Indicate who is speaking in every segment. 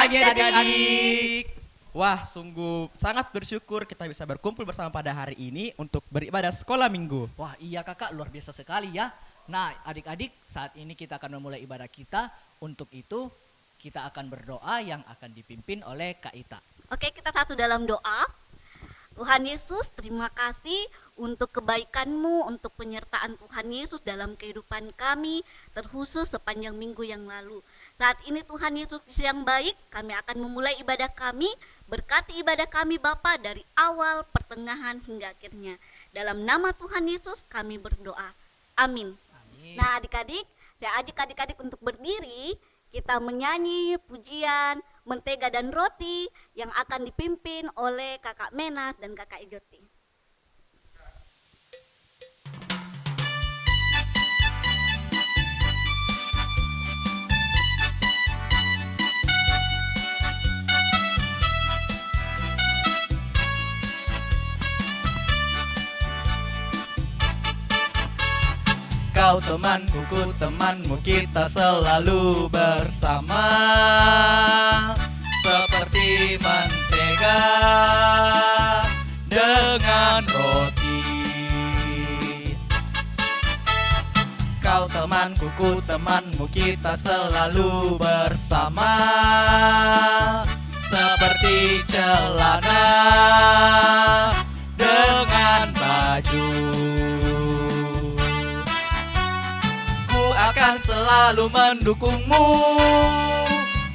Speaker 1: pagi adik-adik. Wah, sungguh sangat bersyukur kita bisa berkumpul bersama pada hari ini untuk beribadah sekolah minggu.
Speaker 2: Wah iya kakak, luar biasa sekali ya. Nah adik-adik, saat ini kita akan memulai ibadah kita. Untuk itu kita akan berdoa yang akan dipimpin oleh Kak Ita.
Speaker 3: Oke, kita satu dalam doa. Tuhan Yesus, terima kasih untuk kebaikan-Mu, untuk penyertaan Tuhan Yesus dalam kehidupan kami, terkhusus sepanjang minggu yang lalu. Saat ini Tuhan Yesus yang baik, kami akan memulai ibadah kami. Berkati ibadah kami Bapa dari awal, pertengahan hingga akhirnya. Dalam nama Tuhan Yesus kami berdoa. Amin.
Speaker 2: Amin.
Speaker 3: Nah adik-adik, saya ajak adik-adik untuk berdiri. Kita menyanyi pujian Mentega dan Roti yang akan dipimpin oleh Kakak Menas dan Kakak Ijoti.
Speaker 1: Kau temanku, ku temanmu, kita selalu bersama. Seperti mentega dengan roti. Kau temanku, ku temanmu, kita selalu bersama. Seperti celana dengan baju. Akan selalu mendukungmu,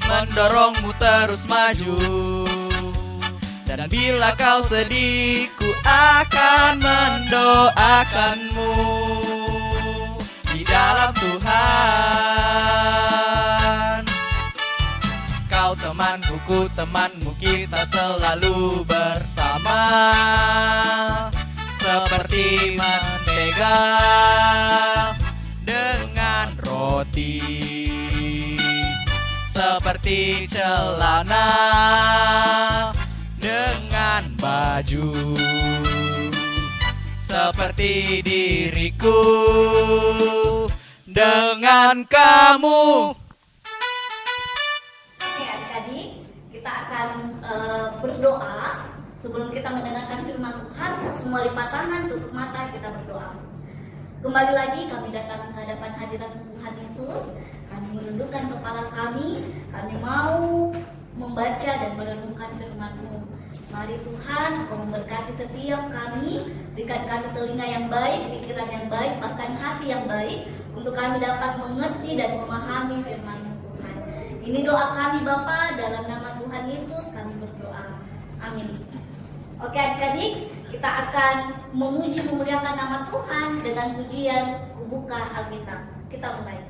Speaker 1: mendorongmu terus maju. Dan bila kau sedih, ku akan mendoakanmu di dalam Tuhan. Kau temanku, ku temanmu, kita selalu bersama. Seperti mentega dengan roti, seperti celana dengan baju, seperti diriku dengan kamu.
Speaker 3: Oke adik-adik, kita akan berdoa. Sebelum kita mendengarkan firman Tuhan, semua lipat tangan, tutup mata, kita berdoa. Kembali lagi kami datang ke hadapan hadirat Tuhan Yesus. Kami menundukkan kepala kami mau membaca dan merenungkan firman-Mu. Mari Tuhan, Kau memberkati setiap kami, berikan kami telinga yang baik, pikiran yang baik, bahkan hati yang baik, untuk kami dapat mengerti dan memahami firman-Mu Tuhan. Ini doa kami Bapa, dalam nama Tuhan Yesus kami berdoa. Amin. Oke adik-adik, kita akan memuji memuliakan nama Tuhan dengan pujian Kubuka Alkitab. Kita mulai.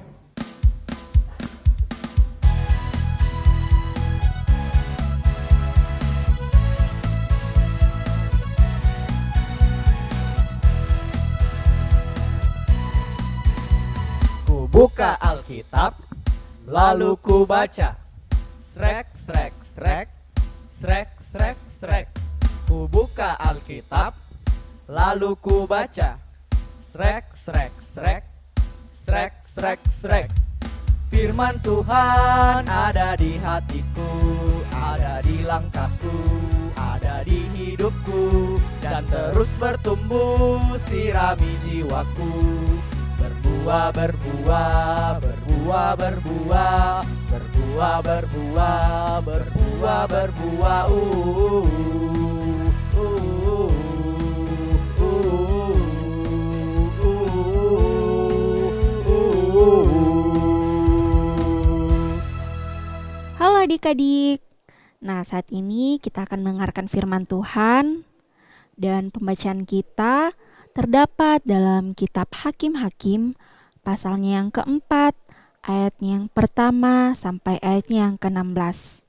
Speaker 1: Ku buka Alkitab, lalu ku baca. Srek, srek, srek, srek, srek, srek. Ku buka Alkitab, lalu ku baca.
Speaker 2: Srek, srek, srek, srek, srek, srek. Firman Tuhan ada di hatiku, ada di langkahku, ada di hidupku, dan terus bertumbuh sirami jiwaku. Berbuah, berbuah, berbuah, berbuah, berbuah, berbuah, berbuah, berbuah.
Speaker 4: Halo adik-adik. Nah, saat ini kita akan mendengarkan firman Tuhan dan pembacaan kita terdapat dalam kitab Hakim-Hakim pasalnya yang keempat, ayatnya yang pertama sampai ayatnya yang ke-16.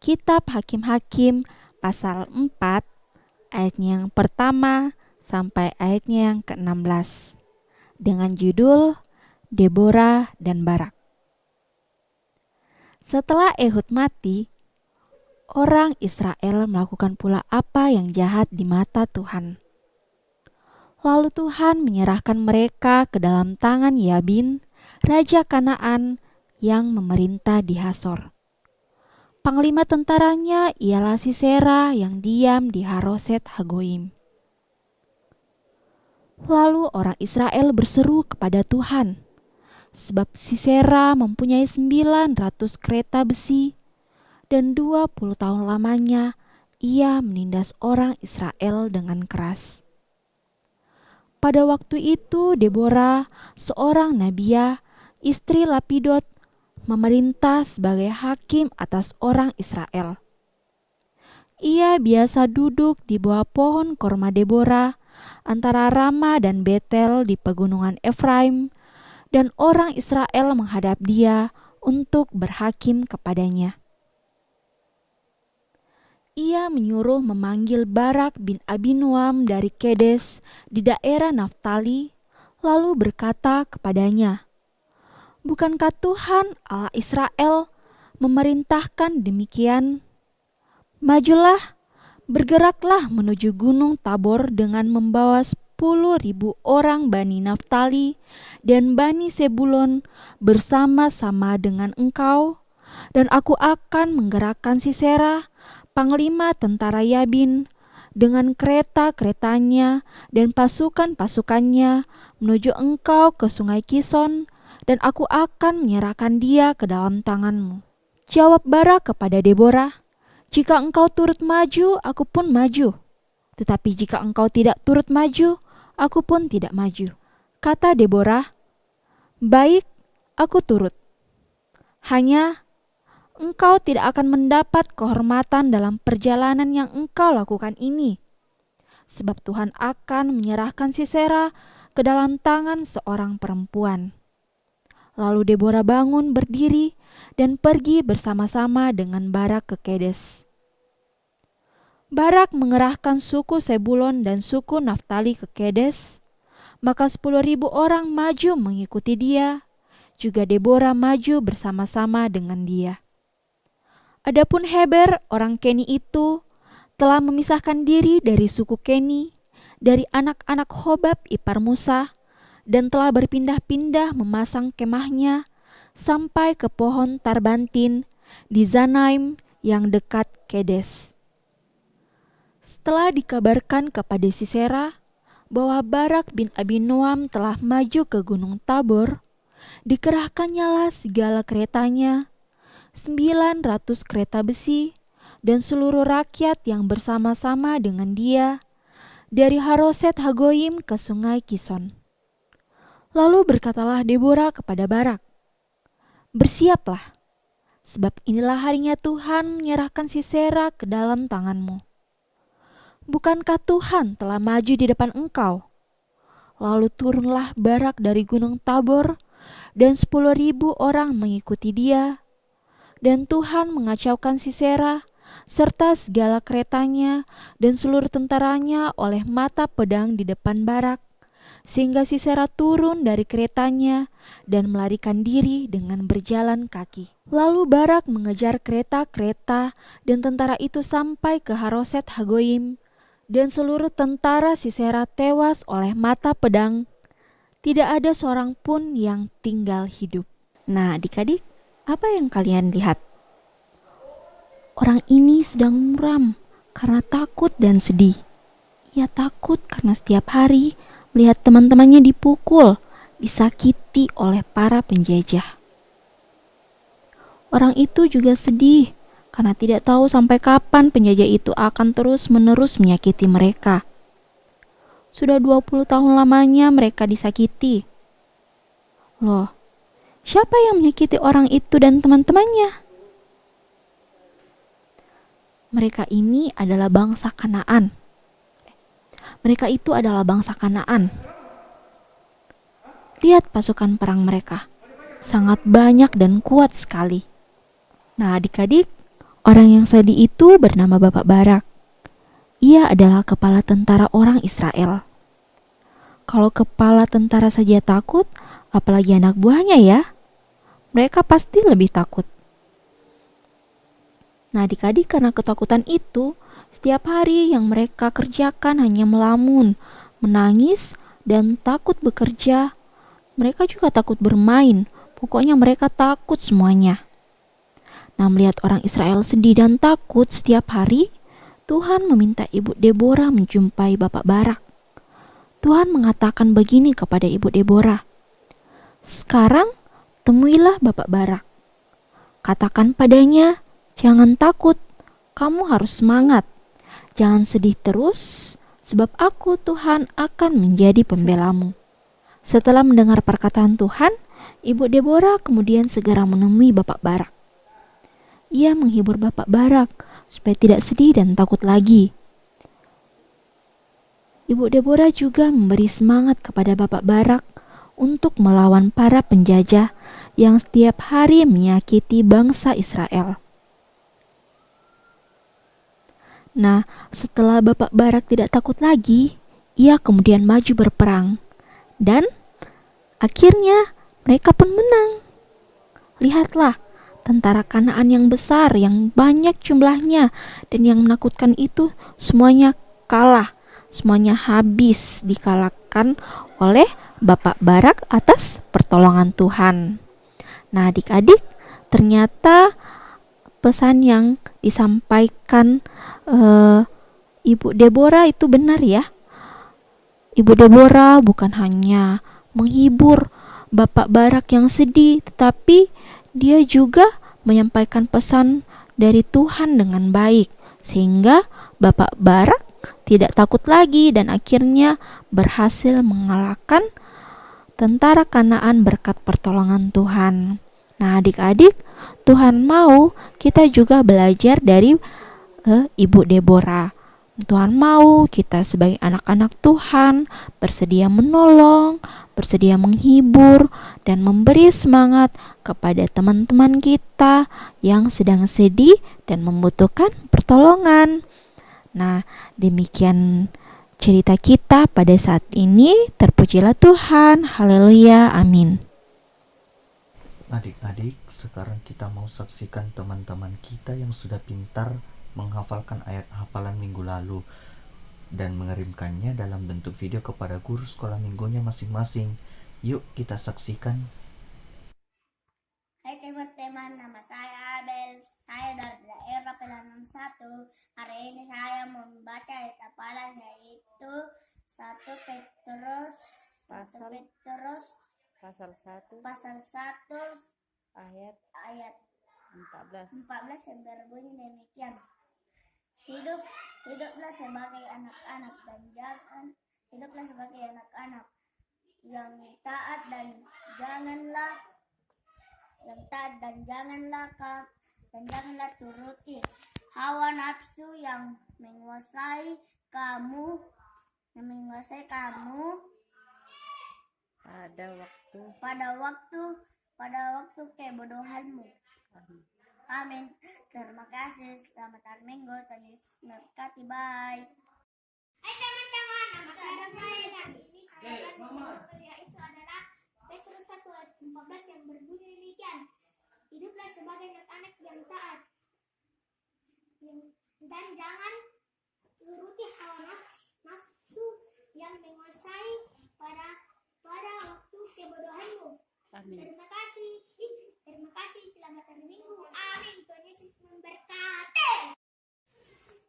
Speaker 4: Kitab Hakim-Hakim pasal 4, ayatnya yang pertama sampai ayatnya yang ke-16 dengan judul Deborah dan Barak. Setelah Ehud mati, orang Israel melakukan pula apa yang jahat di mata Tuhan. Lalu Tuhan menyerahkan mereka ke dalam tangan Yabin, raja Kanaan yang memerintah di Hasor. Panglima tentaranya ialah Sisera yang diam di Haroset Hagoyim. Lalu orang Israel berseru kepada Tuhan, sebab Sisera mempunyai 900 kereta besi, dan 20 tahun lamanya ia menindas orang Israel dengan keras. Pada waktu itu Deborah, seorang nabiah, istri Lapidot, memerintah sebagai hakim atas orang Israel. Ia biasa duduk di bawah pohon korma Deborah antara Rama dan Betel di pegunungan Efraim, dan orang Israel menghadap dia untuk berhakim kepadanya. Ia menyuruh memanggil Barak bin Abinoam dari Kedes di daerah Naftali, lalu berkata kepadanya, "Bukankah Tuhan Allah Israel memerintahkan demikian? Majulah, bergeraklah menuju Gunung Tabor dengan membawa 10.000 orang Bani Naftali dan Bani Sebulon bersama-sama dengan engkau, dan aku akan menggerakkan Sisera, panglima tentara Yabin, dengan kereta-keretanya dan pasukan-pasukannya menuju engkau ke sungai Kison, dan aku akan menyerahkan dia ke dalam tanganmu." Jawab Barak kepada Deborah, "Jika engkau turut maju, aku pun maju. Tetapi jika engkau tidak turut maju, aku pun tidak maju." Kata Deborah, "Baik, aku turut. Hanya engkau tidak akan mendapat kehormatan dalam perjalanan yang engkau lakukan ini, sebab Tuhan akan menyerahkan Sisera ke dalam tangan seorang perempuan." Lalu Deborah bangun berdiri dan pergi bersama-sama dengan Barak ke Kedes. Barak mengerahkan suku Sebulon dan suku Naftali ke Kedes, maka 10.000 orang maju mengikuti dia, juga Deborah maju bersama-sama dengan dia. Adapun Heber, orang Keni itu, telah memisahkan diri dari suku Keni, dari anak-anak Hobab ipar Musa, dan telah berpindah-pindah memasang kemahnya sampai ke pohon Tarbantin di Zanaim yang dekat Kedes. Setelah dikabarkan kepada Sisera bahwa Barak bin Abinoam telah maju ke Gunung Tabor, dikerahkannyalah segala keretanya, 900 kereta besi, dan seluruh rakyat yang bersama-sama dengan dia, dari Haroset Hagoyim ke sungai Kison. Lalu berkatalah Deborah kepada Barak, "Bersiaplah, sebab inilah harinya Tuhan menyerahkan Sisera ke dalam tanganmu. Bukankah Tuhan telah maju di depan engkau?" Lalu turunlah Barak dari Gunung Tabor, dan 10.000 orang mengikuti dia. Dan Tuhan mengacaukan Sisera, serta segala keretanya dan seluruh tentaranya oleh mata pedang di depan Barak, sehingga Sisera turun dari keretanya dan melarikan diri dengan berjalan kaki. Lalu Barak mengejar kereta-kereta dan tentara itu sampai ke Haroset Hagoyim, dan seluruh tentara Sisera tewas oleh mata pedang Tidak ada seorang pun yang tinggal hidup. Nah, adik-adik, apa yang kalian lihat? Orang ini sedang muram karena takut dan sedih. Ia takut karena setiap hari melihat teman-temannya dipukul, disakiti oleh para penjajah. Orang itu juga sedih karena tidak tahu sampai kapan penjajah itu akan terus-menerus menyakiti mereka. Sudah 20 tahun lamanya mereka disakiti. Loh, siapa yang menyakiti orang itu dan teman-temannya? Mereka ini adalah bangsa Kanaan. Mereka itu adalah bangsa Kanaan. Lihat pasukan perang mereka. Sangat banyak dan kuat sekali. Nah, adik-adik, orang yang sedih itu bernama Bapak Barak. Ia adalah kepala tentara orang Israel. Kalau kepala tentara saja takut, apalagi anak buahnya ya. Mereka pasti lebih takut. Nah, adik-adik, karena ketakutan itu, setiap hari yang mereka kerjakan hanya melamun, menangis, dan takut bekerja. Mereka juga takut bermain. Pokoknya mereka takut semuanya. Nah, melihat orang Israel sedih dan takut setiap hari, Tuhan meminta Ibu Deborah menjumpai Bapak Barak. Tuhan mengatakan begini kepada Ibu Deborah, "Sekarang temuilah Bapak Barak. Katakan padanya, jangan takut, kamu harus semangat. Jangan sedih terus, sebab aku Tuhan akan menjadi pembelamu." Setelah mendengar perkataan Tuhan, Ibu Deborah kemudian segera menemui Bapak Barak. Ia menghibur Bapak Barak supaya tidak sedih dan takut lagi. Ibu Deborah juga memberi semangat kepada Bapak Barak untuk melawan para penjajah yang setiap hari menyakiti bangsa Israel. Nah, setelah Bapak Barak tidak takut lagi, ia kemudian maju berperang. Dan akhirnya mereka pun menang. Lihatlah, tentara Kanaan yang besar, yang banyak jumlahnya dan yang menakutkan itu semuanya kalah. Semuanya habis dikalahkan oleh Bapak Barak atas pertolongan Tuhan. Nah, adik-adik, ternyata pesan yang disampaikan Ibu Deborah itu benar ya. Ibu Deborah bukan hanya menghibur Bapak Barak yang sedih, tetapi dia juga menyampaikan pesan dari Tuhan dengan baik, sehingga Bapak Barak tidak takut lagi dan akhirnya berhasil mengalahkan tentara Kanaan berkat pertolongan Tuhan. Nah, adik-adik, Tuhan mau kita juga belajar dari Ibu Deborah. Tuhan mau kita sebagai anak-anak Tuhan bersedia menolong, bersedia menghibur, dan memberi semangat kepada teman-teman kita yang sedang sedih dan membutuhkan pertolongan. Nah, demikian cerita kita pada saat ini. Terpujilah Tuhan. Haleluya. Amin.
Speaker 5: Adik-adik, sekarang kita mau saksikan teman-teman kita yang sudah pintar menghafalkan ayat hafalan minggu lalu dan mengirimkannya dalam bentuk video kepada guru sekolah minggunya masing-masing. Yuk kita saksikan.
Speaker 6: Hai teman-teman, nama saya Abel. Saya dari daerah Pelanan 1. Hari ini saya membaca ayat hafalan yaitu 1 Petrus
Speaker 7: pasal 1 ayat
Speaker 6: ayat
Speaker 7: 14.
Speaker 6: yang berbunyi demikian. Hiduplah sebagai anak-anak yang taat dan janganlah turuti hawa nafsu yang menguasai kamu pada waktu kebodohanmu. Amin. Terima kasih. Selamat hari Minggu. Tuhan Yesus memberkati. Bye. Hai teman-teman, nama saya Rafael. Ini saya itu adalah Petrus 1 ayat 14 yang berbunyi demikian. Hiduplah sebagai anak-anak yang taat dan jangan turuti hawa nafsu yang menguasai pada waktu
Speaker 7: Amin.
Speaker 6: Terima kasih. Terima kasih. Selamat hari Minggu. Amin. Tuhan Yesus memberkati.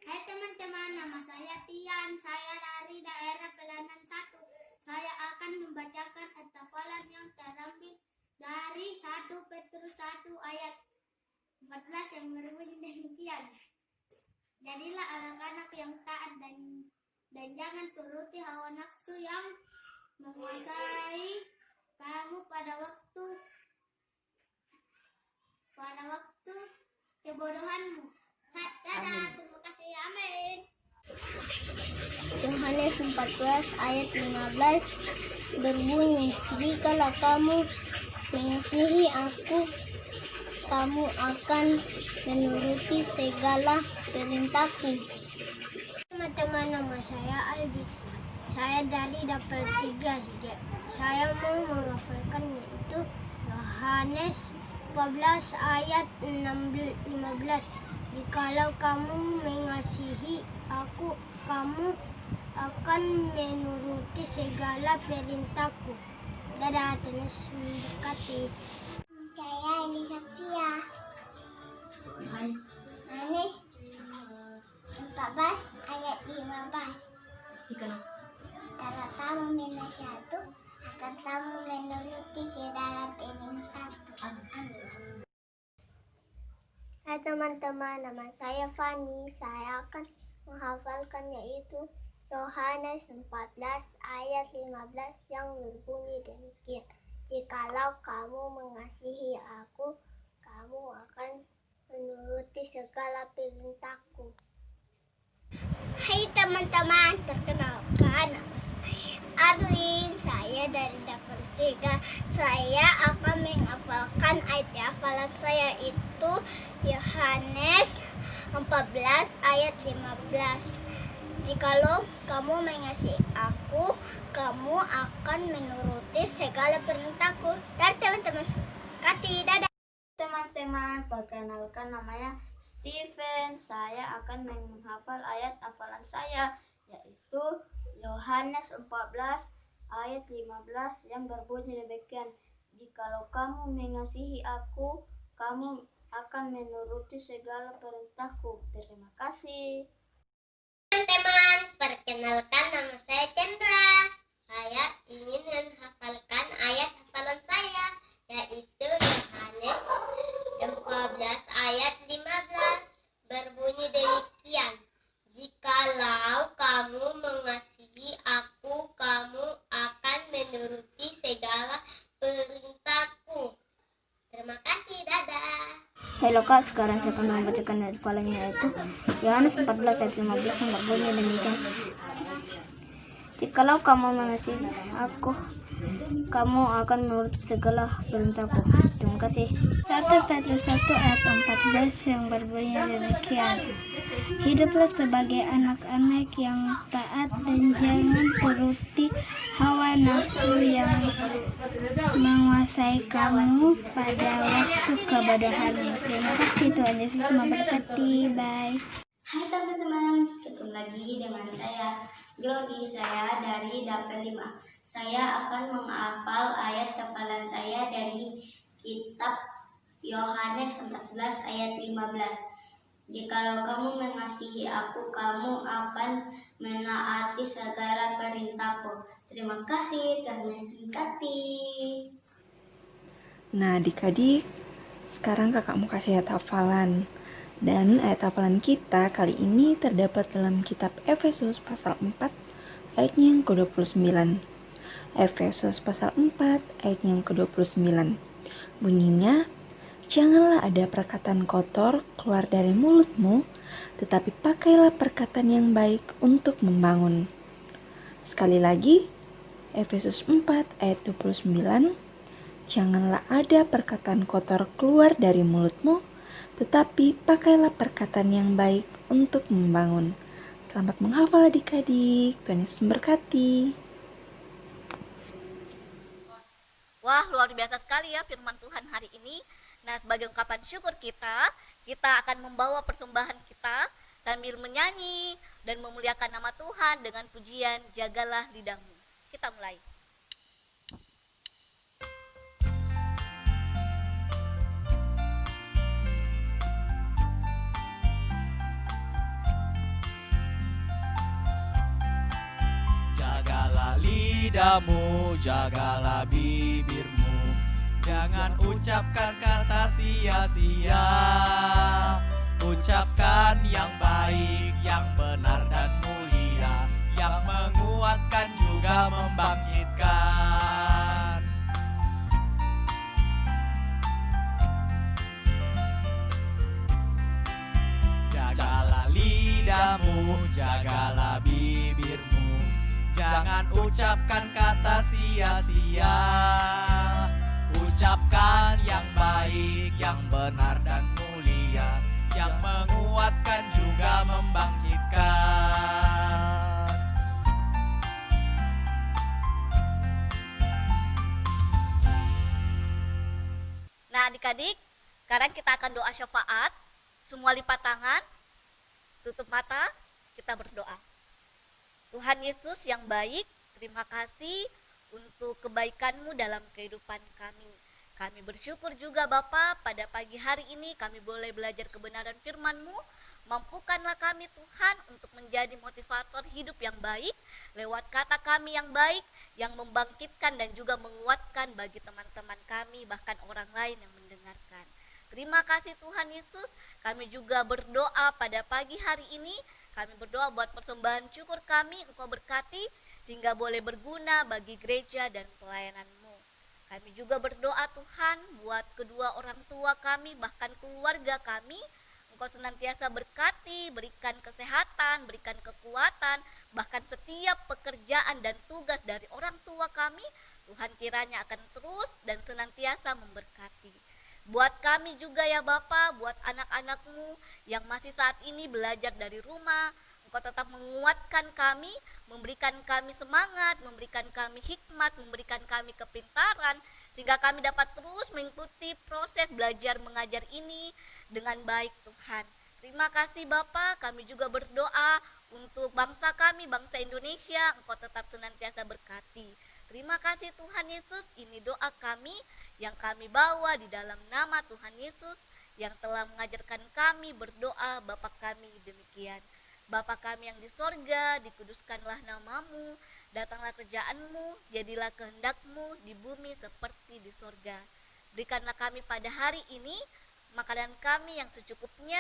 Speaker 6: Hai teman-teman, nama saya Tian. Saya dari daerah Pelanan 1. Saya akan membacakan hafalan yang terambil dari 1 Petrus 1 ayat 14 yang berbunyi demikian. Jadilah anak-anak yang taat dan jangan turuti hawa nafsu yang menguasai kamu pada waktu kebodohanmu. Dadah, terima kasih. Amin. Yohanes 14 ayat 15 berbunyi, jikalau kamu mengasihi aku, kamu akan menuruti segala perintahku. Teman-teman, nama saya Aldi. Saya dari Dapel 3. Saya mau menghafalkan yaitu Yohanes 14 ayat 15. Jikalau kamu mengasihi aku, kamu akan menuruti segala perintahku. Dadah, Tuhan Yesus memberkati. Saya Elisa Pia. Yohanes 14 ayat 15. Setelah kamu menasihati, akan kamu menuruti segala perintahku. Amin. Hai teman-teman, nama saya Fani. Saya akan menghafalkan yaitu Yohanes 14 ayat 15 yang berbunyi demikian. Jikalau kamu mengasihi aku, kamu akan menuruti segala perintahku. Hai teman-teman, perkenalkan nama saya Arlin. Saya dari Dapur 3. Saya akan menghafalkan ayat hafalan saya itu Yohanes 14 ayat 15. Jikalau kamu mengasihi aku, kamu akan menuruti segala perintahku. Dan teman-teman kati, dadah. Teman-teman, perkenalkan namanya Steven. Saya akan menghafal ayat hafalan saya yaitu Yohanes 14 ayat 15 yang berbunyi demikian. Jikalau kamu mengasihi aku, kamu akan menuruti segala perintahku. Terima kasih. Teman-teman, perkenalkan nama saya Chandra. Saya ingin menghafalkan ayat hafalan saya yaitu Yohanes 14 ayat 15 berbunyi demikian. Jikalau kamu mengasihi aku, kamu akan menuruti segala perintahku. Terima kasih, dadah. Halo Kak, sekarang saya akan membacakan hafalannya yaitu Yohanes 14 ayat 15 yang berbunyi demikian. Jikalau kamu mengasihi aku, kamu akan menuruti segala perintahku. Terima kasih.
Speaker 8: 1 Petrus 1 ayat 14 yang berbunyi demikian. Hiduplah sebagai anak-anak yang taat dan jangan turuti hawa nafsu yang menguasai kamu pada waktu kebodohanmu. Terima kasih, Tuhan Yesus memberkati. Bye.
Speaker 6: Hai teman-teman, ketemu lagi dengan saya Glody. Saya dari Dapel 5. Saya akan menghafal ayat hafalan saya dari kitab Yohanes 14 ayat 15. Jikalau kamu mengasihi aku, kamu akan menaati segala perintahku. Terima kasih, Tuhan Yesus memberkati.
Speaker 9: Nah, adik-adik, sekarang kakak mau kasih ayat hafalan. Dan ayat hafalan kita kali ini terdapat dalam kitab Efesus pasal 4 ayatnya yang ke-29. Efesus pasal 4 ayatnya yang ke-29. Bunyinya, janganlah ada perkataan kotor keluar dari mulutmu, tetapi pakailah perkataan yang baik untuk membangun. Sekali lagi, Efesus 4 ayat 29. Janganlah ada perkataan kotor keluar dari mulutmu, tetapi pakailah perkataan yang baik untuk membangun. Selamat menghafal adik-adik. Tuhan Yesus memberkati.
Speaker 3: Wah, luar biasa sekali ya firman Tuhan hari ini. Nah, sebagai ungkapan syukur kita akan membawa persembahan kita sambil menyanyi dan memuliakan nama Tuhan dengan pujian Jagalah Lidahmu. Kita mulai.
Speaker 1: lidahmu, jagalah bibirmu. Jangan ucapkan kata sia-sia. Ucapkan yang baik, yang benar dan mulia, yang menguatkan juga membangkitkan. Jagalah lidahmu, jagalah bibirmu. Jangan ucapkan kata sia-sia. Ucapkan yang baik, yang benar dan mulia, yang menguatkan juga membangkitkan.
Speaker 3: Nah adik-adik, sekarang kita akan doa syafaat. Semua lipat tangan, tutup mata, kita berdoa. Tuhan Yesus yang baik, terima kasih untuk kebaikan-Mu dalam kehidupan kami. Kami bersyukur juga Bapa, pada pagi hari ini kami boleh belajar kebenaran firman-Mu. Mampukanlah kami Tuhan untuk menjadi motivator hidup yang baik lewat kata kami yang baik, yang membangkitkan dan juga menguatkan bagi teman-teman kami, bahkan orang lain yang mendengarkan. Terima kasih Tuhan Yesus, kami juga berdoa pada pagi hari ini. Kami berdoa buat persembahan syukur kami, Engkau berkati sehingga boleh berguna bagi gereja dan pelayanan-Mu. Kami juga berdoa Tuhan buat kedua orang tua kami, bahkan keluarga kami. Engkau senantiasa berkati, berikan kesehatan, berikan kekuatan, bahkan setiap pekerjaan dan tugas dari orang tua kami, Tuhan kiranya akan terus dan senantiasa memberkati. Buat kami juga ya Bapa, buat anak-anak-Mu yang masih saat ini belajar dari rumah, Engkau tetap menguatkan kami, memberikan kami semangat, memberikan kami hikmat, memberikan kami kepintaran, sehingga kami dapat terus mengikuti proses belajar mengajar ini dengan baik Tuhan. Terima kasih Bapa, kami juga berdoa untuk bangsa kami, bangsa Indonesia, Engkau tetap senantiasa berkati. Terima kasih Tuhan Yesus, ini doa kami yang kami bawa di dalam nama Tuhan Yesus yang telah mengajarkan kami berdoa Bapa kami demikian. Bapa kami yang di sorga, dikuduskanlah namamu, datanglah kerjaan-Mu, jadilah kehendak-Mu di bumi seperti di sorga. Berikanlah kami pada hari ini makanan kami yang secukupnya,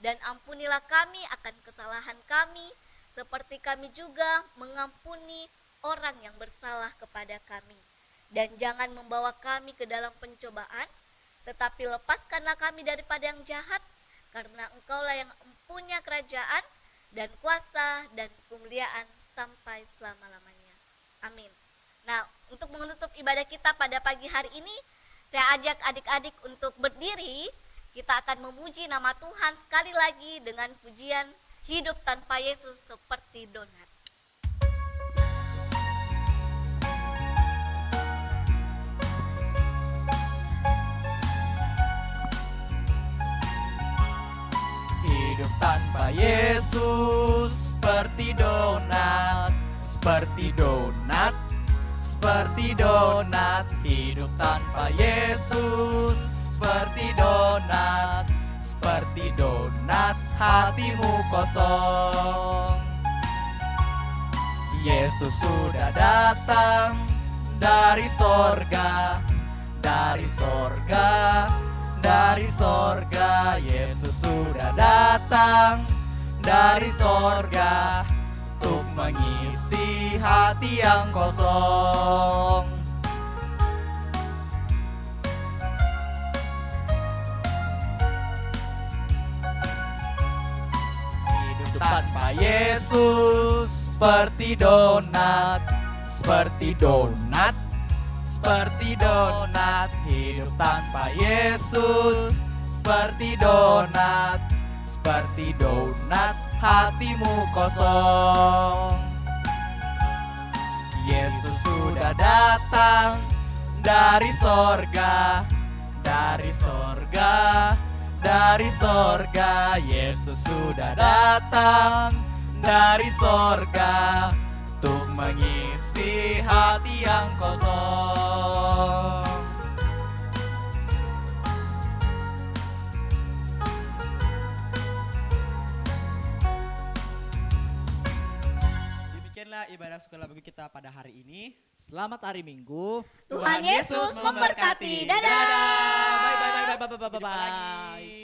Speaker 3: dan ampunilah kami akan kesalahan kami, seperti kami juga mengampuni orang yang bersalah kepada kami. Dan jangan membawa kami ke dalam pencobaan, tetapi lepaskanlah kami daripada yang jahat, karena Engkaulah yang mempunyai kerajaan dan kuasa dan kemuliaan sampai selama-lamanya. Amin. Nah, untuk menutup ibadah kita pada pagi hari ini, saya ajak adik-adik untuk berdiri. Kita akan memuji nama Tuhan sekali lagi dengan pujian Hidup Tanpa Yesus Seperti Donat.
Speaker 1: Hidup tanpa Yesus seperti donat, seperti donat, seperti donat. Hidup tanpa Yesus seperti donat, seperti donat. Hatimu kosong. Yesus sudah datang dari sorga, dari sorga, dari sorga. Yesus sudah datang dari sorga untuk mengisi hati yang kosong. Hidup tanpa Yesus seperti donat, seperti donat, seperti donat. Hidup tanpa Yesus seperti donat, seperti donat. Hatimu kosong. Yesus sudah datang dari sorga, dari sorga, dari sorga. Yesus sudah datang dari sorga untuk mengisi hati yang kosong. demikianlah ibadah sekolah minggu kita pada hari ini.
Speaker 2: Selamat hari Minggu.
Speaker 3: Tuhan Yesus memberkati. Dadah.
Speaker 2: Bye bye bye bye bye bye bye
Speaker 1: Jumpa
Speaker 2: bye.
Speaker 1: lagi.